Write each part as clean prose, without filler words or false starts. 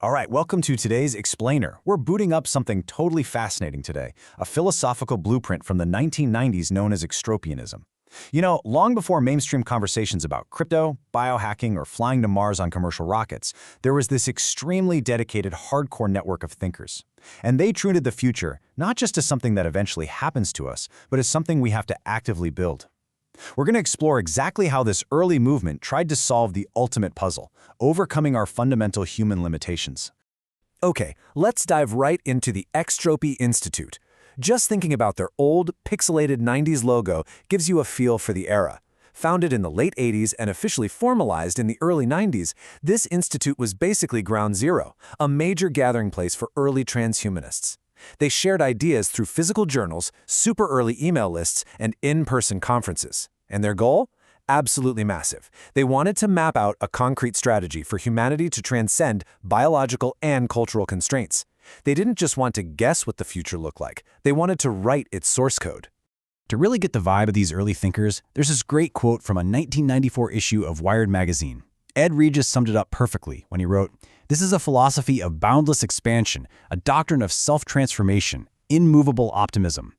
All right, welcome to today's Explainer. We're booting up something totally fascinating today, a philosophical blueprint from the 1990s known as Extropianism. You know, long before mainstream conversations about crypto, biohacking, or flying to Mars on commercial rockets, there was this extremely dedicated, hardcore network of thinkers. And they treated the future not just as something that eventually happens to us, but as something we have to actively build. We're going to explore exactly how this early movement tried to solve the ultimate puzzle, overcoming our fundamental human limitations. Okay, let's dive right into the Extropian Institute. Just thinking about their old, pixelated 90s logo gives you a feel for the era. Founded in the late 80s and officially formalized in the early 90s, this institute was basically ground zero, a major gathering place for early transhumanists. They shared ideas through physical journals, super early email lists, and in-person conferences. And their goal? Absolutely massive. They wanted to map out a concrete strategy for humanity to transcend biological and cultural constraints. They didn't just want to guess what the future looked like. They wanted to write its source code. To really get the vibe of these early thinkers, there's this great quote from a 1994 issue of Wired magazine. Ed Regis summed it up perfectly when he wrote, "This is a philosophy of boundless expansion, a doctrine of self-transformation, immovable optimism."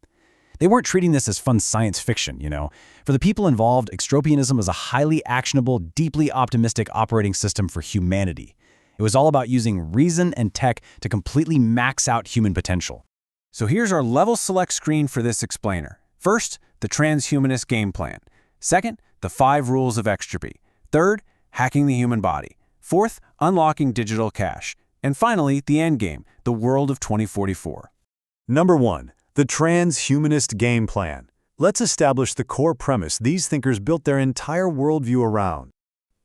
They weren't treating this as fun science fiction, you know. For the people involved, Extropianism was a highly actionable, deeply optimistic operating system for humanity. It was all about using reason and tech to completely max out human potential. So here's our level select screen for this explainer. First, the transhumanist game plan. Second, the 5 rules of extropy. Third, hacking the human body. Fourth, unlocking digital cash. And finally, the endgame, the world of 2044. Number 1. The transhumanist game plan. Let's establish the core premise these thinkers built their entire worldview around.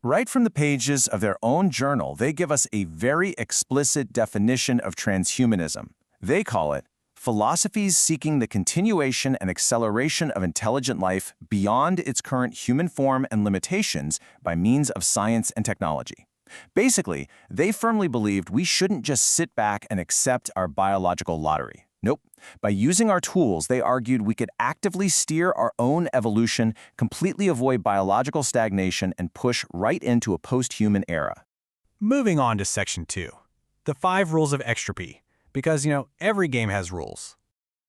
Right from the pages of their own journal, they give us a very explicit definition of transhumanism. They call it philosophies seeking the continuation and acceleration of intelligent life beyond its current human form and limitations by means of science and technology. Basically, they firmly believed we shouldn't just sit back and accept our biological lottery. Nope. By using our tools, they argued we could actively steer our own evolution, completely avoid biological stagnation, and push right into a post-human era. Moving on to Section 2, the 5 rules of extropy. Because, every game has rules.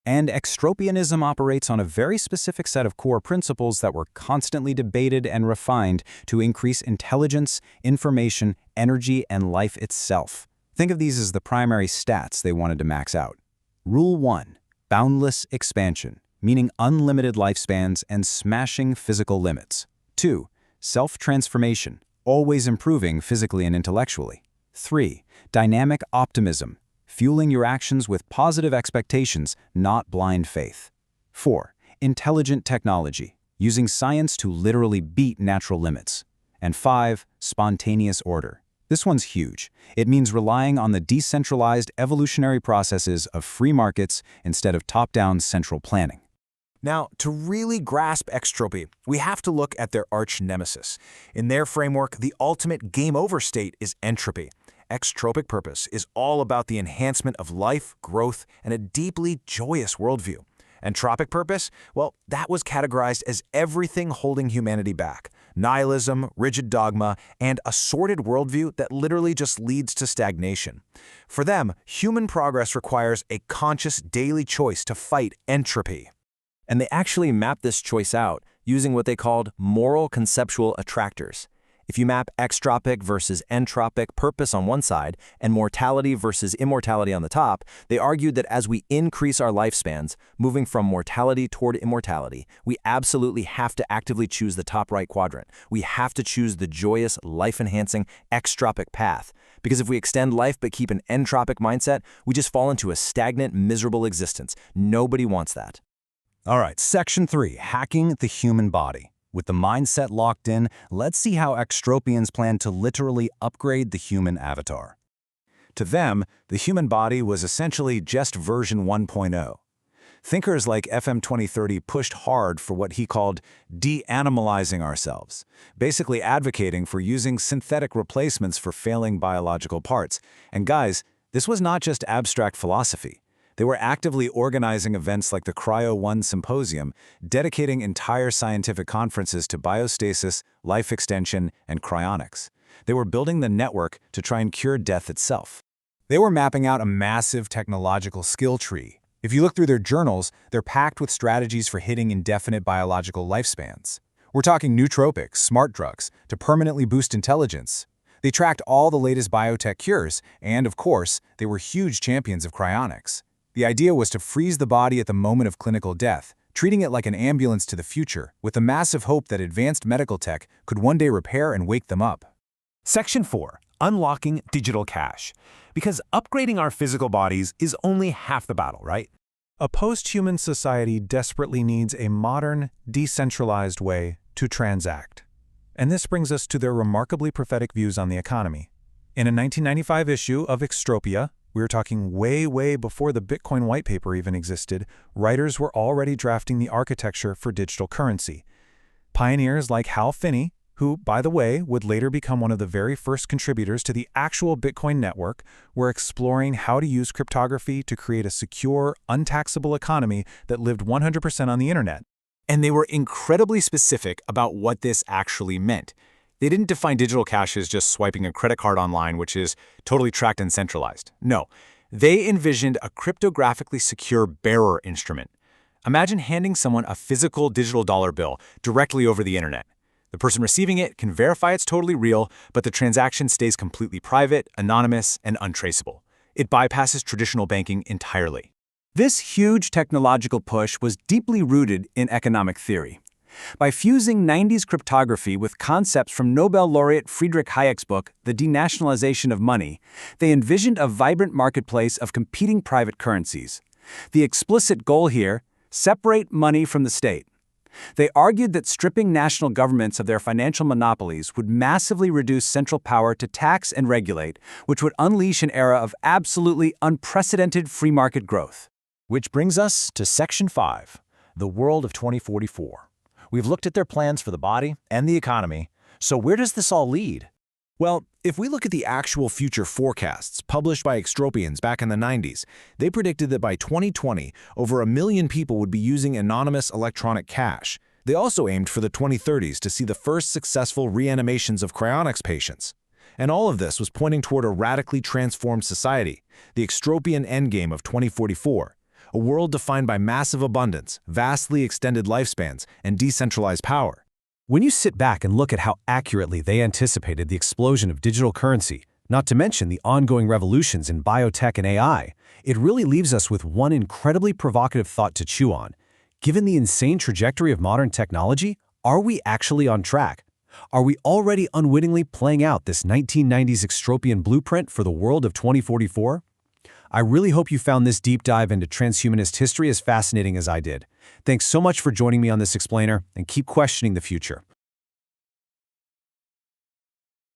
And Extropianism operates on a very specific set of core principles that were constantly debated and refined to increase intelligence, information, energy, and life itself. Think of these as the primary stats they wanted to max out. Rule 1. Boundless expansion, meaning unlimited lifespans and smashing physical limits. 2. Self-transformation, always improving physically and intellectually. 3. Dynamic optimism, fueling your actions with positive expectations, not blind faith. 4. Intelligent technology, using science to literally beat natural limits. And 5. Spontaneous order. This one's huge. It means relying on the decentralized evolutionary processes of free markets instead of top-down central planning. Now, to really grasp extropy, we have to look at their arch nemesis. In their framework, the ultimate game-over state is entropy. Extropic purpose is all about the enhancement of life, growth, and a deeply joyous worldview. Entropic purpose? Well, that was categorized as everything holding humanity back. Nihilism, rigid dogma, and a sordid worldview that literally just leads to stagnation. For them, human progress requires a conscious daily choice to fight entropy. And they actually mapped this choice out using what they called moral conceptual attractors. If you map extropic versus entropic purpose on one side and mortality versus immortality on the top, they argued that as we increase our lifespans, moving from mortality toward immortality, we absolutely have to actively choose the top right quadrant. We have to choose the joyous, life-enhancing extropic path. Because if we extend life but keep an entropic mindset, we just fall into a stagnant, miserable existence. Nobody wants that. All right, Section 3, hacking the human body. With the mindset locked in, let's see how Extropians plan to literally upgrade the human avatar. To them, the human body was essentially just version 1.0. Thinkers like FM 2030 pushed hard for what he called de-animalizing ourselves, basically advocating for using synthetic replacements for failing biological parts. And guys, this was not just abstract philosophy. They were actively organizing events like the Cryo 1 Symposium, dedicating entire scientific conferences to biostasis, life extension, and cryonics. They were building the network to try and cure death itself. They were mapping out a massive technological skill tree. If you look through their journals, they're packed with strategies for hitting indefinite biological lifespans. We're talking nootropics, smart drugs, to permanently boost intelligence. They tracked all the latest biotech cures, and of course, they were huge champions of cryonics. The idea was to freeze the body at the moment of clinical death, treating it like an ambulance to the future, with the massive hope that advanced medical tech could one day repair and wake them up. Section 4. Unlocking digital cash. Because upgrading our physical bodies is only half the battle, right? A post-human society desperately needs a modern, decentralized way to transact. And this brings us to their remarkably prophetic views on the economy. In a 1995 issue of Extropia, we were talking way before the Bitcoin white paper even existed, writers were already drafting the architecture for digital currency. Pioneers like Hal Finney, who, by the way, would later become one of the very first contributors to the actual Bitcoin network, were exploring how to use cryptography to create a secure, untaxable economy that lived 100% on the internet. And they were incredibly specific about what this actually meant. They didn't define digital cash as just swiping a credit card online, which is totally tracked and centralized. No, they envisioned a cryptographically secure bearer instrument. Imagine handing someone a physical digital dollar bill directly over the internet. The person receiving it can verify it's totally real, but the transaction stays completely private, anonymous, and untraceable. It bypasses traditional banking entirely. This huge technological push was deeply rooted in economic theory. By fusing 90s cryptography with concepts from Nobel laureate Friedrich Hayek's book, The Denationalization of Money, they envisioned a vibrant marketplace of competing private currencies. The explicit goal here: separate money from the state. They argued that stripping national governments of their financial monopolies would massively reduce central power to tax and regulate, which would unleash an era of absolutely unprecedented free market growth. Which brings us to Section 5, the world of 2044. We've looked at their plans for the body and the economy, so where does this all lead? Well, if we look at the actual future forecasts published by Extropians back in the 90s, they predicted that by 2020, over 1 million people would be using anonymous electronic cash. They also aimed for the 2030s to see the first successful reanimations of cryonics patients. And all of this was pointing toward a radically transformed society, the Extropian endgame of 2044, a world defined by massive abundance, vastly extended lifespans, and decentralized power. When you sit back and look at how accurately they anticipated the explosion of digital currency, not to mention the ongoing revolutions in biotech and AI, it really leaves us with one incredibly provocative thought to chew on. Given the insane trajectory of modern technology, are we actually on track? Are we already unwittingly playing out this 1990s Extropian blueprint for the world of 2044? I really hope you found this deep dive into transhumanist history as fascinating as I did. Thanks so much for joining me on this explainer, and keep questioning the future.